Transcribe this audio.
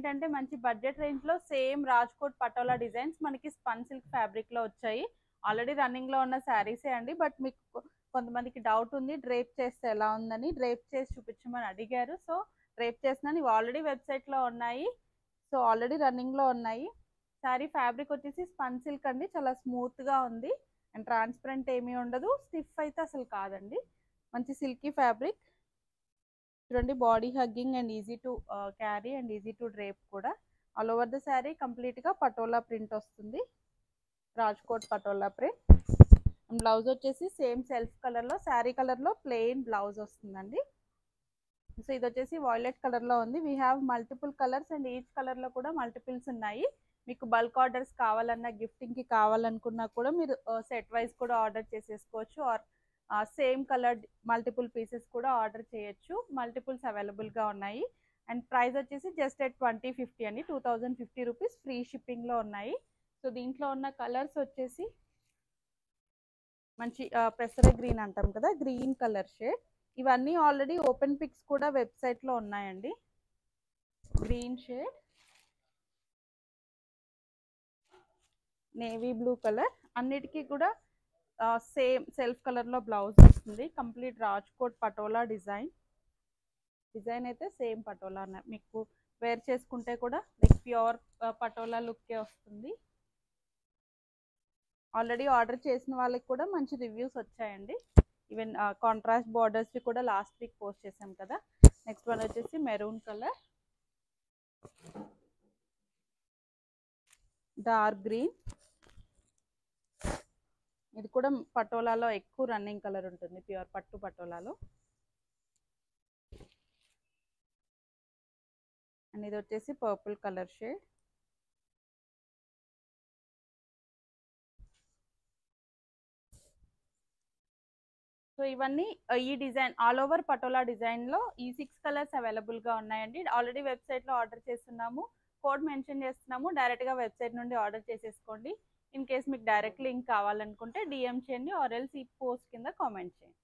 ఏంటంటే మంచి budget range లో సేమ్ రాజ్కోట్ పటోలా డిజైన్స్ మనకి స్పన్ సిల్క్ ఫ్యాబ్రిక్ లో వచ్చాయి. ఆల్రెడీ రన్నింగ్ లో ఉన్న శారీసే అండి. బట్ మీకు కొంతమందికి డౌట్ ఉంది డ్రేప్ చేస్తే ఎలా ఉందని, డ్రేప్ చేసి చూపించమని అడిగారు. సో డ్రేప్ చేసినాను. ఇవి ఆల్రెడీ వెబ్సైట్ లో ఉన్నాయి. సో ఆల్రెడీ రన్నింగ్ లో ఉన్నాయి. శారీ ఫ్యాబ్రిక్ వచ్చేసి స్పన్ సిల్క్ అండి. చాలా స్మూత్ గా ఉంది అండ్ ట్రాన్స్పరెంట్ ఏమీ ఉండదు. స్టిఫ్ అయితే అసలు కాదండి. మంచి సిల్కీ ఫ్యాబ్రిక్. చూడండి body hugging and easy to carry and easy to drape కూడా. All over the sari complete గా పటోలా ప్రింట్ వస్తుంది. రాజ్కోట్ పటోలా ప్రింట్. బ్లౌజ్ వచ్చేసి సేమ్ సెల్ఫ్ కలర్ లో, శారీ కలర్ లో ప్లెయిన్ బ్లౌజ్ వస్తుందండి. సో ఇది వచ్చేసి వాయిలెట్ కలర్ లో ఉంది. We have multiple colours and each colour లో కూడా మల్టిపుల్స్ ఉన్నాయి. మీకు బల్క్ ఆర్డర్స్ కావాలన్నా, గిఫ్టింగ్ కి కావాలనుకున్నా కూడా మీరు సెట్ వైజ్ కూడా ఆర్డర్ చేసేసుకోవచ్చు. Or same colour multiple pieces కూడా ఆర్డర్ చేయొచ్చు. మల్టిపుల్స్ అవైలబుల్ గా ఉన్నాయి. అండ్ ప్రైస్ వచ్చేసి జస్ట్ ఎట్ 2050 అండి. 2050 రూపీస్ ఫ్రీ షిప్పింగ్ లో ఉన్నాయి. సో దీంట్లో ఉన్న కలర్స్ వచ్చేసి మంచి పెసర గ్రీన్ అంటాం కదా, గ్రీన్ కలర్ షేడ్. ఇవన్నీ ఆల్రెడీ ఓపెన్ పిక్స్ కూడా వెబ్సైట్ లో ఉన్నాయండి. Green shade, navy blue colour, అన్నిటికీ కూడా సేమ్ సెల్ఫ్ కలర్ లో బ్లౌజ్ వస్తుంది. Complete Rajkot patola design. Design అయితే సేమ్ పటోలా మీకు వేర్ చేసుకుంటే కూడా లైక్ ప్యూర్ పటోలా లుక్కే వస్తుంది. ఆల్రెడీ ఆర్డర్ చేసిన వాళ్ళకి కూడా మంచి రివ్యూస్ వచ్చాయండి. ఈవెన్ కాంట్రాస్ట్ బార్డర్స్ కూడా లాస్ట్ వీక్ పోస్ట్ చేసాం కదా. నెక్స్ట్ వన్ వచ్చేసి మెరూన్ కలర్, డార్క్ గ్రీన్. ఇది కూడా పటోలాలో ఎక్కువ రన్నింగ్ కలర్ ఉంటుంది, ప్యూర్ పట్టు పటోలాలో. అండ్ ఇది వచ్చేసి పర్పుల్ కలర్ షేడ్. సో ఇవన్నీ ఈ design all over patola design లో ఈ 6 కలర్స్ అవైలబుల్ గా ఉన్నాయండి. ఆల్రెడీ వెబ్సైట్ లో ఆర్డర్ చేస్తున్నాము. కోడ్ మెన్షన్ చేస్తున్నాము. డైరెక్ట్ గా వెబ్సైట్ నుండి ఆర్డర్ చేసేసుకోండి. ఇన్ కేస్ మీకు డైరెక్ట్ లింక్ కావాలనుకుంటే డిఎం చేయండి, ఆర్ ఎల్స్ ఈ పోస్ట్ కింద కామెంట్ చేయండి.